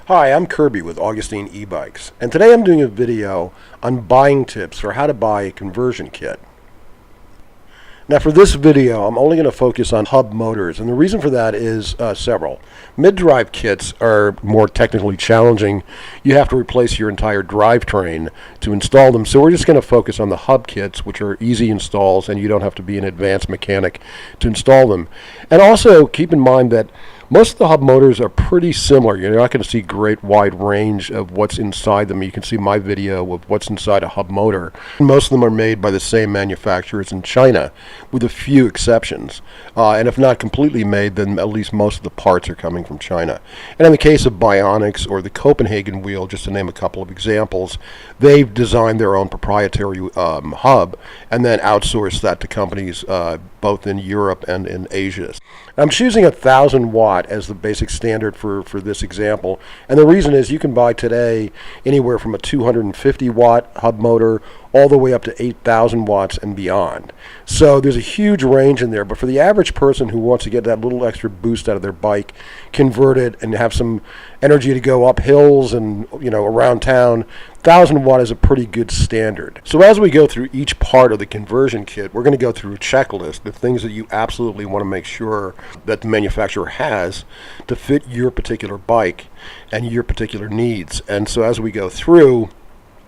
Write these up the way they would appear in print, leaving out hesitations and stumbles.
Hi, I'm Kirby with Augustine e-bikes, and today I'm doing a video on buying tips for how to buy a conversion kit. Now for this video, I'm only going to focus on hub motors, and the reason for that is several. Mid-drive kits are more technically challenging. You have to replace your entire drivetrain to install them, so we're just going to focus on the hub kits, which are easy installs, and you don't have to be an advanced mechanic to install them. And also keep in mind that most of the hub motors are pretty similar. You're not going to see great wide range of what's inside them. You can see my video of what's inside a hub motor. Most of them are made by the same manufacturers in China, with a few exceptions. And if not completely made, then at least most of the parts are coming from China. And in the case of Bionics or the Copenhagen wheel, just to name a couple of examples, they've designed their own proprietary hub and then outsourced that to companies both in Europe and in Asia. I'm choosing 1,000 watt as the basic standard for this example, and the reason is you can buy today anywhere from a 250 watt hub motor all the way up to 8,000 watts and beyond. So there's a huge range in there, but for the average person who wants to get that little extra boost out of their bike, convert it and have some energy to go up hills and around town, 1,000 watt is a pretty good standard. So as we go through each part of the conversion kit, we're going to go through a checklist of things that you absolutely want to make sure that the manufacturer has to fit your particular bike and your particular needs. And so as we go through,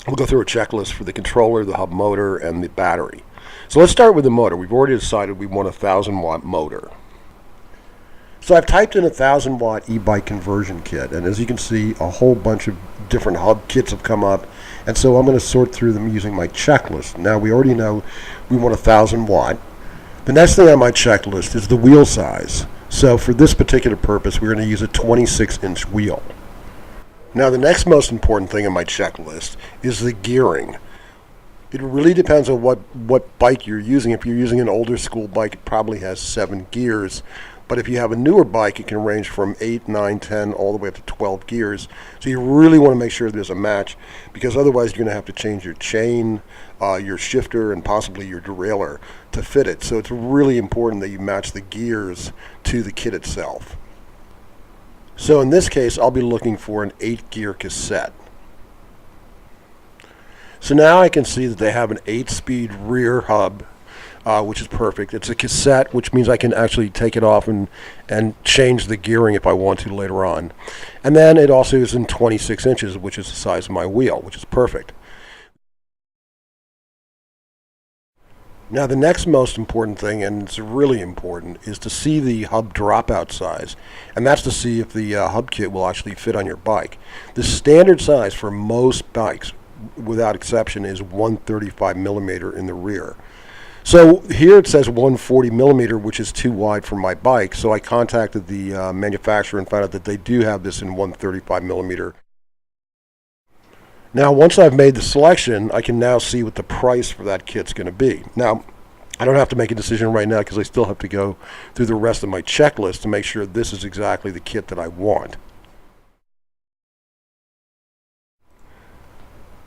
we'll go through a checklist for the controller, the hub motor, and the battery. So let's start with the motor. We've already decided we want a 1,000 watt motor. So I've typed in 1,000 watt e-bike conversion kit, and as you can see, a whole bunch of different hub kits have come up, and so I'm going to sort through them using my checklist. Now we already know we want 1,000 watt. The next thing on my checklist is the wheel size. So for this particular purpose, we're going to use a 26-inch wheel. Now the next most important thing on my checklist is the gearing. It really depends on what bike you're using. If you're using an older school bike, it probably has 7 gears. But if you have a newer bike, it can range from 8, 9, 10, all the way up to 12 gears. So you really want to make sure there's a match, because otherwise you're going to have to change your chain, your shifter, and possibly your derailleur to fit it. So it's really important that you match the gears to the kit itself. So in this case, I'll be looking for an 8-gear cassette. So now I can see that they have an 8-speed rear hub, which is perfect. It's a cassette, which means I can actually take it off and change the gearing if I want to later on. And then it also is in 26 inches, which is the size of my wheel, which is perfect. Now the next most important thing, and it's really important, is to see the hub dropout size, and that's to see if the hub kit will actually fit on your bike. The standard size for most bikes, without exception, is 135 millimeter in the rear. So here it says 140 millimeter, which is too wide for my bike, so I contacted the manufacturer and found out that they do have this in 135 millimeter. Now, once I've made the selection, I can now see what the price for that kit's going to be. Now, I don't have to make a decision right now because I still have to go through the rest of my checklist to make sure this is exactly the kit that I want.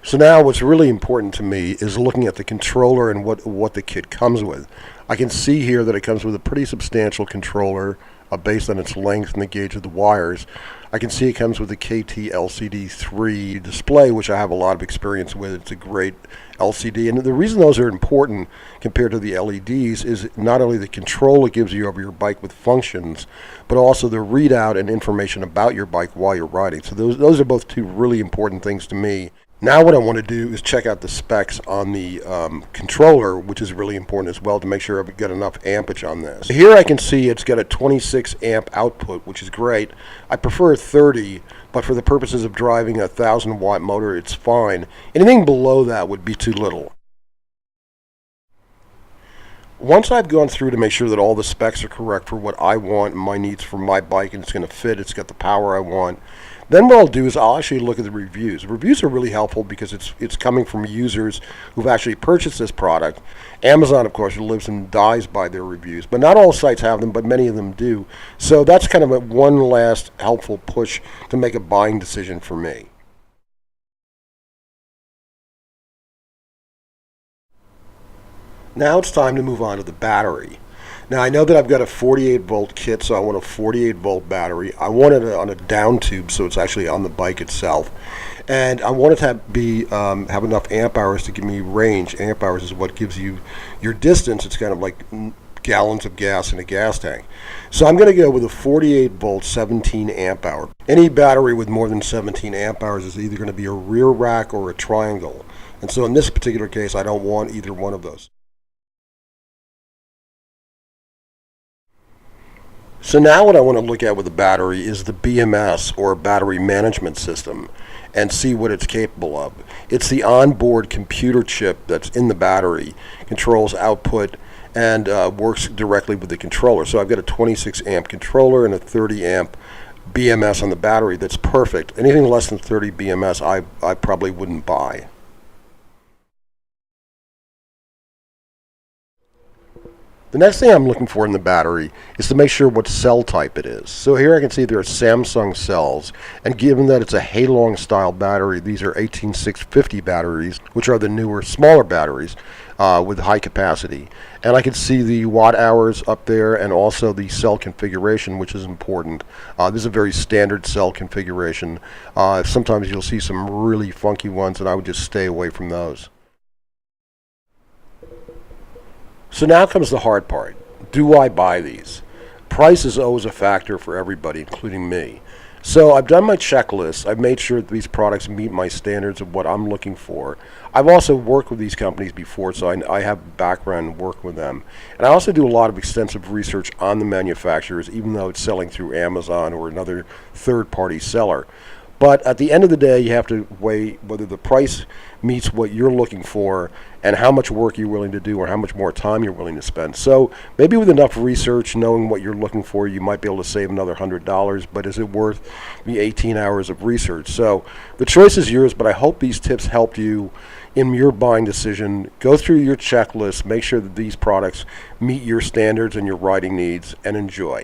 So now what's really important to me is looking at the controller and what the kit comes with. I can see here that it comes with a pretty substantial controller based on its length and the gauge of the wires. I can see it comes with a KT LCD3 display, which I have a lot of experience with. It's a great LCD, and the reason those are important compared to the LEDs is not only the control it gives you over your bike with functions, but also the readout and information about your bike while you're riding. So those are both two really important things to me. Now what I want to do is check out the specs on the controller, which is really important as well, to make sure I've got enough ampage on this. Here I can see it's got a 26 amp output, which is great. I prefer 30, but for the purposes of driving a 1,000 watt motor, it's fine. Anything below that would be too little. Once I've gone through to make sure that all the specs are correct for what I want and my needs for my bike, and it's going to fit, it's got the power I want, then what I'll do is I'll actually look at the reviews. Reviews are really helpful because it's coming from users who've actually purchased this product. Amazon, of course, lives and dies by their reviews, but not all sites have them, but many of them do. So that's kind of one last helpful push to make a buying decision for me. Now it's time to move on to the battery. Now I know that I've got a 48 volt kit, so I want a 48 volt battery. I want it on a down tube, so it's actually on the bike itself. And I want it to have enough amp hours to give me range. Amp hours is what gives you your distance. It's kind of like gallons of gas in a gas tank. So I'm going to go with a 48 volt 17 amp hour. Any battery with more than 17 amp hours is either going to be a rear rack or a triangle. And so in this particular case, I don't want either one of those. So now what I want to look at with the battery is the BMS, or battery management system, and see what it's capable of. It's the onboard computer chip that's in the battery, controls output, and works directly with the controller. So I've got a 26 amp controller and a 30 amp BMS on the battery. That's perfect. Anything less than 30 BMS I probably wouldn't buy. The next thing I'm looking for in the battery is to make sure what cell type it is. So here I can see there are Samsung cells, and given that it's a Halong style battery, these are 18650 batteries, which are the newer, smaller batteries with high capacity. And I can see the watt hours up there and also the cell configuration, which is important. This is a very standard cell configuration. Sometimes you'll see some really funky ones, and I would just stay away from those. So now comes the hard part. Do I buy these? Price is always a factor for everybody, including me. So I've done my checklist. I've made sure that these products meet my standards of what I'm looking for. I've also worked with these companies before, so I have background and work with them. And I also do a lot of extensive research on the manufacturers, even though it's selling through Amazon or another third-party seller. But at the end of the day, you have to weigh whether the price meets what you're looking for and how much work you're willing to do or how much more time you're willing to spend. So maybe with enough research, knowing what you're looking for, you might be able to save another $100, but is it worth the 18 hours of research? So the choice is yours, but I hope these tips helped you in your buying decision. Go through your checklist, make sure that these products meet your standards and your riding needs, and enjoy.